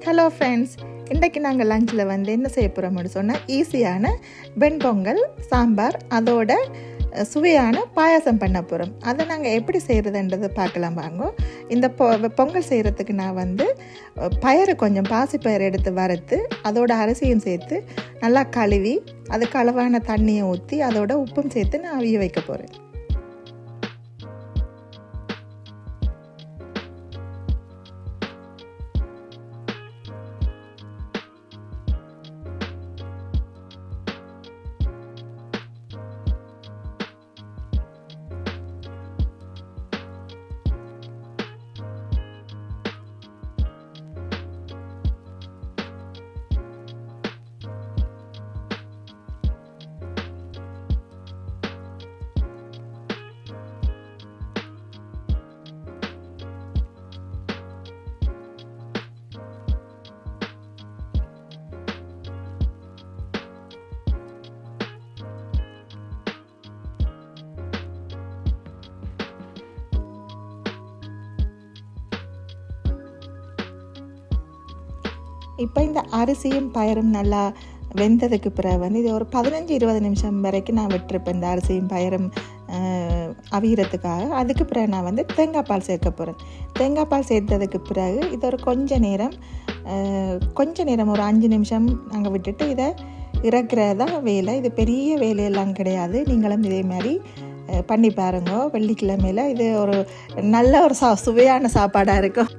Hello friends, இன்றைக்கு நாங்கள் லஞ்சில் என்ன செய்ய போகிறோம்னு சொன்னால் ஈஸியான வெண்பொங்கல் சாம்பார் அதோட சுவையான பாயாசம் பண்ண போகிறோம். அதை நாங்கள் எப்படி செய்கிறதுன்றதை பார்க்கலாம் வாங்க. இந்த பொங்கல் செய்கிறதுக்கு நான் பயறு கொஞ்சம் பாசிப்பயிறு எடுத்து வறுத்து அதோட அரிசியும் சேர்த்து நல்லா கழுவி அதுக்கு அளவான தண்ணியை ஊற்றி அதோட உப்பும் சேர்த்து நான் அவிய வைக்க போகிறேன். இப்போ இந்த அரிசியும் பயரும் நல்லா வெந்ததுக்கு பிறகு இது ஒரு 15-20 நிமிஷம் வரைக்கும் நான் விட்டுருப்பேன் இந்த அரிசியும் பயரும் அவிகிறதுக்காக. அதுக்கு பிறகு நான் தேங்காய் பால் சேர்க்க போகிறேன். தேங்காய் பால் சேர்த்ததுக்கு பிறகு இது ஒரு கொஞ்ச நேரம் ஒரு 5 நிமிஷம் நாங்கள் விட்டுட்டு இதை இறக்குறதா வேலை. இது பெரிய வேலையெல்லாம் கிடையாது. நீங்களும் இதே மாதிரி பண்ணி பாருங்க. வெள்ளிக்கிழமையில் இது ஒரு நல்ல ஒரு சுவையான சாப்பாடாக இருக்கும்.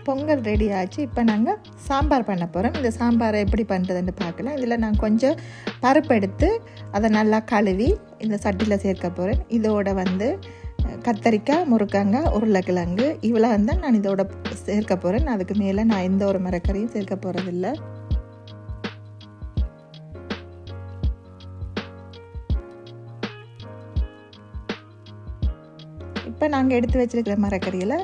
பொங்கல் ரெடி ஆச்சு. இப்போ நாங்கள் சாம்பார் பண்ண போகிறோம். இந்த சாம்பாரை எப்படி பண்ணுறதுன்னு பார்க்கலாம். இதில் நான் கொஞ்சம் பருப்பு எடுத்து அதை நல்லா கழுவி இந்த சட்டியில் சேர்க்க போகிறேன். இதோட கத்தரிக்காய், முருங்கைக்காய், உருளைக்கிழங்கு இவ்வளோ நான் இதோட சேர்க்க போகிறேன். அதுக்கு மேலே நான் எந்த ஒரு மரக்கறியும் சேர்க்க போகிறதில்ல. இப்போ நாங்கள் எடுத்து வச்சிருக்கிற மரக்கறியில்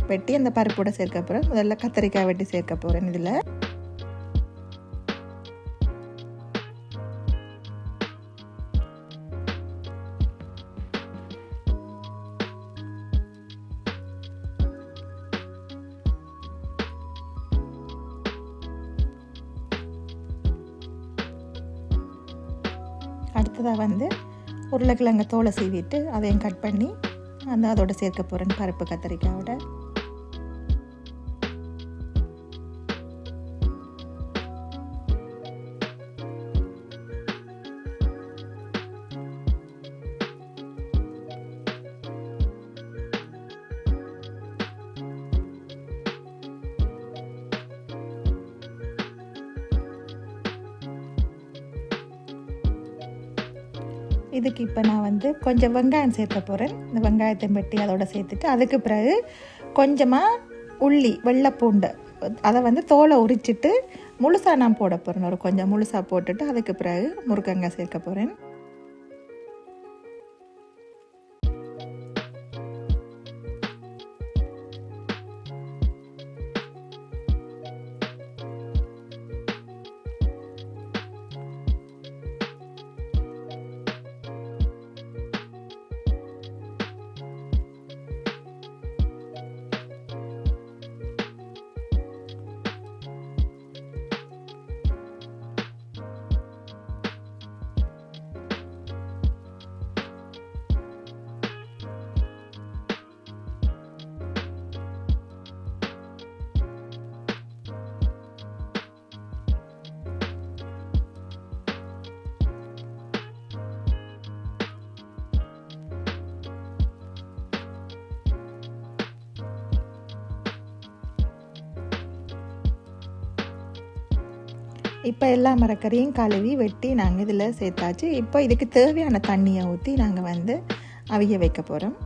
வெட்டி அந்த பருப்போட சேர்க்க போகிறேன். முதல்ல கத்தரிக்காய் வெட்டி சேர்க்க போகிறேன். இதில் அடுத்ததாக உருளைக்கிழங்கு தோலை சீவிட்டு அதையும் கட் பண்ணி அதோட சேர்க்க போகிறேன் பருப்பு கத்தரிக்காயோட. இதுக்கு இப்போ நான் கொஞ்சம் வெங்காயம் சேர்க்க போகிறேன். இந்த வெங்காயத்தை வெட்டி அதோட சேர்த்துட்டு அதுக்கு பிறகு கொஞ்சமாக உள்ளி, வெள்ளைப்பூண்டு அதை தோலை உரிச்சிட்டு முழுசாக நான் போட போகிறேன். ஒரு கொஞ்சம் முழுசாக போட்டுட்டு அதுக்கு பிறகு முருங்கைக்காய் சேர்க்க போகிறேன். இப்போ எல்லா மரக்கறியும் கழுவி வெட்டி நாங்கள் இதில் சேர்த்தாச்சு. இப்போ இதுக்கு தேவையான தண்ணியை ஊற்றி நாங்கள் வந்து அவிய வைக்க போகிறோம்.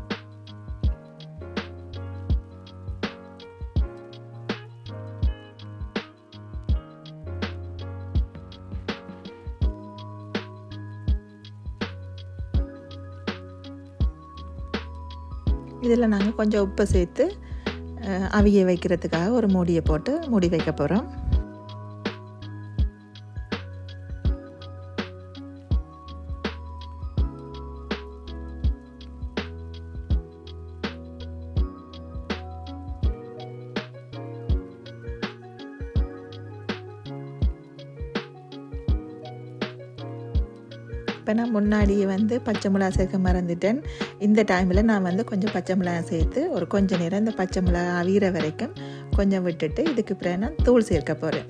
இதில் நாங்கள் கொஞ்சம் உப்பு சேர்த்து அவிய வைக்கிறதுக்காக ஒரு மூடியை போட்டு மூடி வைக்க போகிறோம். இப்போ நான் முன்னாடியே வந்து பச்சை மிளகா சேர்க்க மறந்துட்டேன். இந்த டைமில் நான் வந்து கொஞ்சம் பச்சை மிளகா சேர்த்து ஒரு கொஞ்சம் நேரம் இந்த பச்சை மிளகா அவிகிற வரைக்கும் கொஞ்சம் விட்டுட்டு இதுக்கு பிறகு நான் தூள் சேர்க்க போகிறேன்.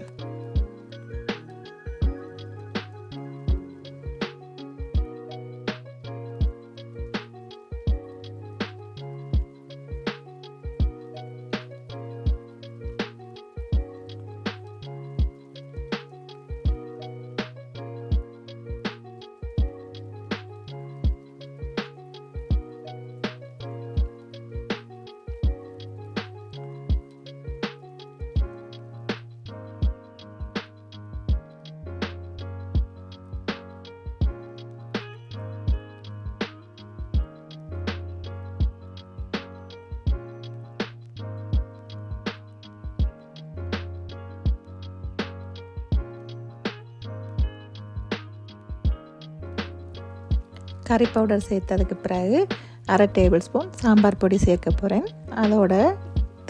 கறி பவுடர் சேர்த்ததுக்கு பிறகு 1/2 டேபிள் ஸ்பூன் சாம்பார் பொடி சேர்க்க போகிறேன். அதோட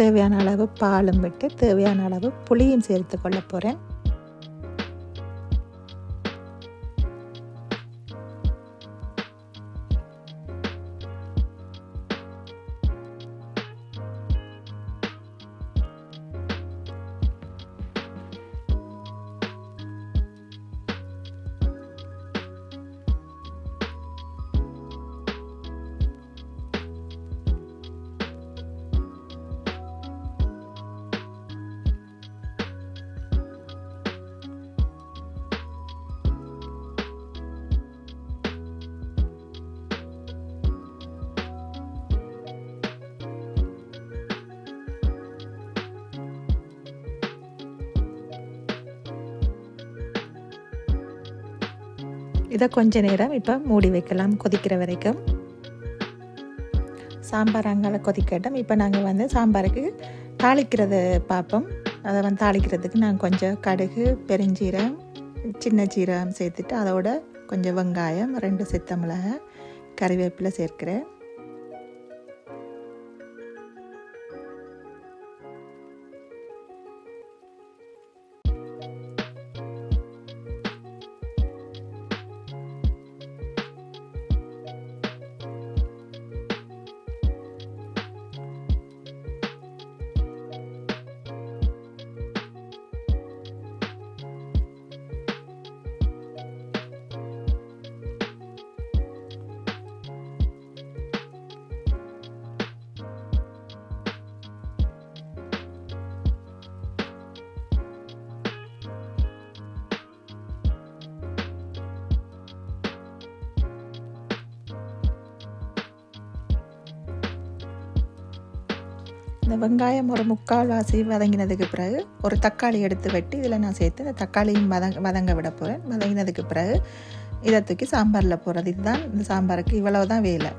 தேவையான அளவு பாலும் விட்டு தேவையான அளவு புளியும் சேர்த்து கொள்ள போகிறேன். இதை கொஞ்ச நேரம் இப்போ மூடி வைக்கலாம் கொதிக்கிற வரைக்கும். சாம்பார் அங்கால கொதிக்கட்டும். இப்போ நாங்கள் வந்து சாம்பாருக்கு தாளிக்கிறத பார்ப்போம். அதை வந்து தாளிக்கிறதுக்கு நான் கொஞ்சம் கடுகு, பெருஞ்சீரகம், சின்ன ஜீரகம் சேர்த்துட்டு அதோட கொஞ்சம் வெங்காயம், 2 சித்த மிளகாய், கறிவேப்பிலை சேர்க்கிறேன். இந்த வெங்காயம் ஒரு 3/4 வாசி வதங்கினதுக்கு பிறகு ஒரு தக்காளி எடுத்து வெட்டி இதில் நான் சேர்த்து இந்த தக்காளியும் வதங்க விட போகிறேன். வதங்கினதுக்கு பிறகு இதை தூக்கி சாம்பாரில் போடுறது. இதுதான் இந்த சாம்பாருக்கு இவ்வளவு தான் வேலை.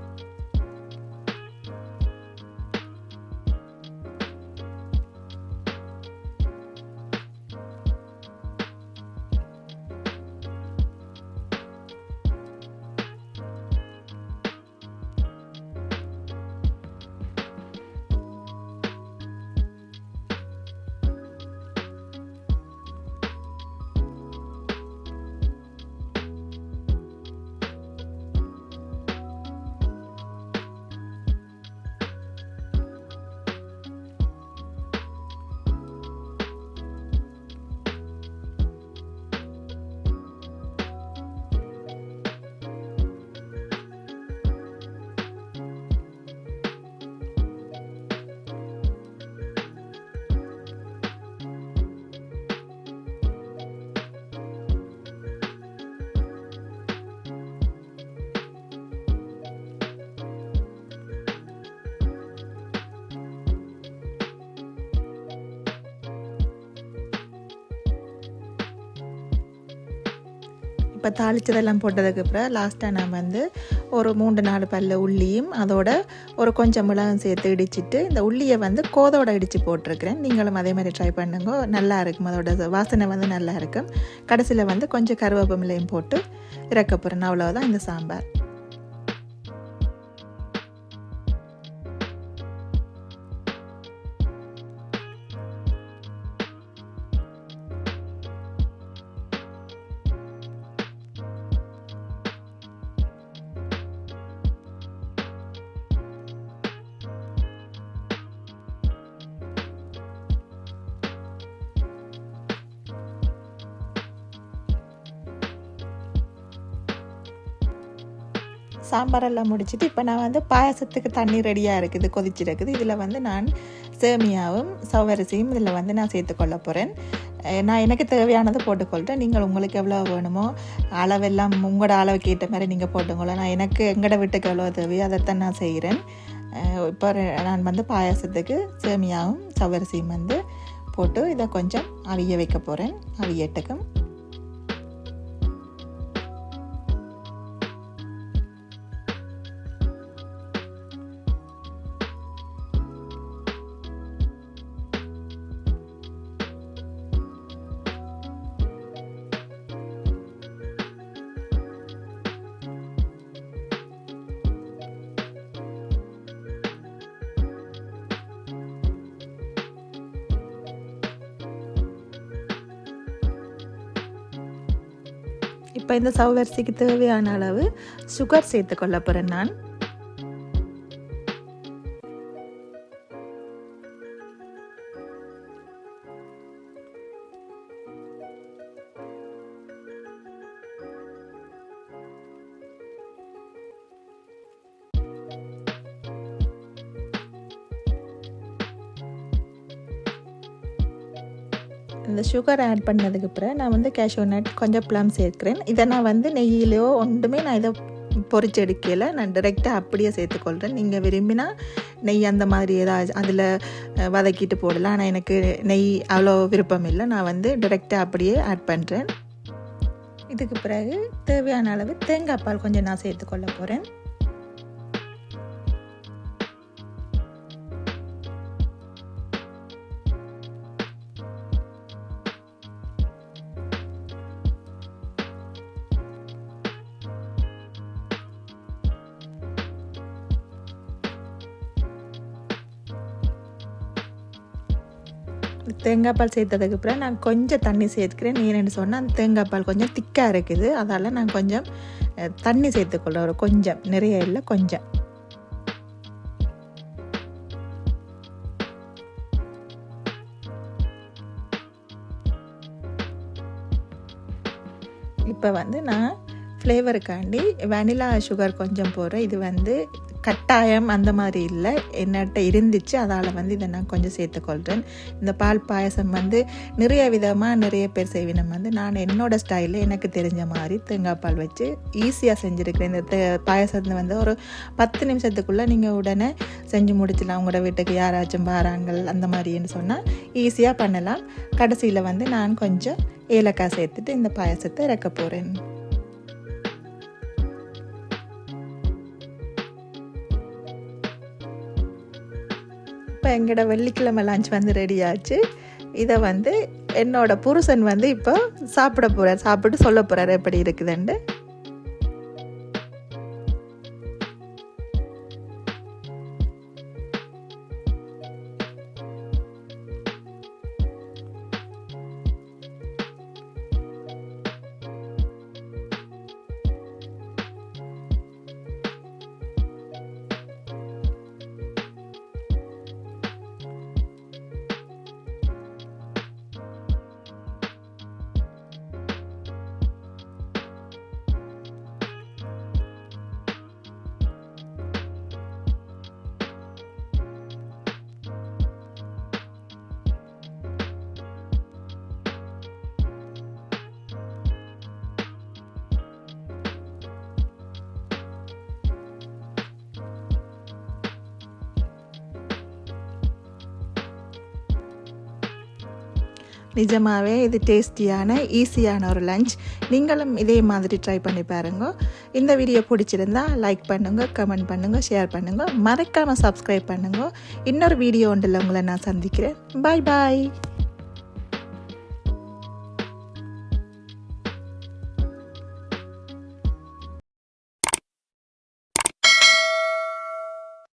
இப்போ தாளிச்சதெல்லாம் போட்டதுக்கு அப்புறம் லாஸ்ட்டாக நான் வந்து ஒரு 3-4 பல்லு உள்ளியும் அதோட ஒரு கொஞ்சம் மிளகும் சேர்த்து இடிச்சிட்டு இந்த உள்ளியை வந்து கோதோட இடித்து போட்டிருக்கிறேன். நீங்களும் அதே மாதிரி ட்ரை பண்ணுங்க, நல்லா இருக்கும். அதோட வாசனை வந்து நல்லா இருக்கும். கடைசியில் வந்து கொஞ்சம் கருவேப்பிலையும் போட்டு இறக்க போகிறேன். அவ்வளோதான் இந்த சாம்பார். சாம்பாரெல்லாம் முடிச்சுட்டு இப்போ நான் வந்து பாயசத்துக்கு தண்ணி ரெடியாக இருக்குது, கொதிச்சிருக்குது. இதில் வந்து நான் சேமியாவும் சவ்வரிசியும் இதில் வந்து நான் சேர்த்துக்கொள்ள போகிறேன். நான் எனக்கு தேவையானதை போட்டுக்கொள்கிறேன். நீங்கள் உங்களுக்கு எவ்வளோ வேணுமோ அளவெல்லாம் உங்களோட அளவுக்கு ஏற்ற மாதிரி நீங்கள் போட்டுக்கொள்ள. நான் எனக்கு எங்களோட வீட்டுக்கு எவ்வளோ தேவையோ அதைத்தான் நான் செய்கிறேன். இப்போ நான் வந்து பாயசத்துக்கு சேமியாவும் சவ்வரிசியும் வந்து போட்டு இதை கொஞ்சம் அவிய வைக்க போகிறேன். அவியட்டுக்கும் இப்போ இந்த சவ்வரிசிக்கு தேவையான அளவு சுகர் சேர்த்துக்கொள்ள போகிறேன் நான். இந்த சுகர் ஆட் பண்ணதுக்கு அப்புறம் நான் வந்து கேஷ்யூ நட் கொஞ்சம் ப்ளம் சேர்க்கிறேன். இதை நான் வந்து நெய்யிலையோ ஒன்றுமே நான் இதை பொரிச்சு எடுக்கல, நான் டிரெக்டாக அப்படியே சேர்த்துக்கொள்கிறேன். நீங்கள் விரும்பினா நெய் அந்த மாதிரி ஏதாவது அதில் வதக்கிட்டு போடலாம். ஆனால் எனக்கு நெய் அவ்வளோ விருப்பம் இல்லை, நான் வந்து டிரெக்டாக அப்படியே ஆட் பண்ணுறேன். இதுக்கு பிறகு தேவையான அளவு தேங்காய் பால் கொஞ்சம் நான் சேர்த்துக்கொள்ள போகிறேன். தேங்காய் பால் சேர்த்ததுக்கு அப்புறம் நான் கொஞ்சம் தண்ணி சேர்த்துக்கிறேன். ஏன்னு சொன்னால் அந்த தேங்காய் பால் கொஞ்சம் திக்காக இருக்குது, அதால் நான் கொஞ்சம் தண்ணி சேர்த்துக்கொள்ள, ஒரு கொஞ்சம், நிறைய இல்லை, கொஞ்சம். இப்போ வந்து நான் ஃப்ளேவருக்காண்டி வெனிலா சுகர் கொஞ்சம் போடுறேன். இது வந்து கட்டாயம் அந்த மாதிரி இல்லை, என்னட்ட இருந்துச்சு, அதால் வந்து இதை நான் கொஞ்சம் சேர்த்துக்கொள்கிறேன். இந்த பால் பாயசம் வந்து நிறைய விதமாக நிறைய பேர் செய்வினம். வந்து நான் என்னோடய ஸ்டைலில் எனக்கு தெரிஞ்ச மாதிரி தேங்காய் பால் வச்சு ஈஸியாக செஞ்சுருக்கிறேன். இந்த பாயசத்தை வந்து ஒரு 10 நிமிஷத்துக்குள்ளே நீங்கள் உடனே செஞ்சு முடிச்சிடலாம். உங்களோட வீட்டுக்கு யாராச்சும் வாராங்கள் அந்த மாதிரின்னு சொன்னால் ஈஸியாக பண்ணலாம். கடைசியில் வந்து நான் கொஞ்சம் ஏலக்காய் சேர்த்துட்டு இந்த பாயசத்தை இறக்க போகிறேன். இப்போ எங்களோட வெள்ளிக்கிழமை லஞ்ச் வந்து ரெடி ஆச்சு. இதை வந்து என்னோட புருஷன் வந்து இப்போ சாப்பிட போகிறார், சாப்பிட்டு சொல்ல போகிறார் எப்படி இருக்குதுண்டு. நிஜமாகவே இது டேஸ்டியான ஈஸியான ஒரு லஞ்ச். நீங்களும் இதே மாதிரி ட்ரை பண்ணி பாருங்க. இந்த வீடியோ பிடிச்சிருந்தா லைக் பண்ணுங்க, கமெண்ட் பண்ணுங்க, ஷேர் பண்ணுங்க, மறக்காமல் சப்ஸ்கிரைப் பண்ணுங்க. இன்னொரு வீடியோ ஒன்றில் உங்களை நான் சந்திக்கிறேன். பாய் பாய்.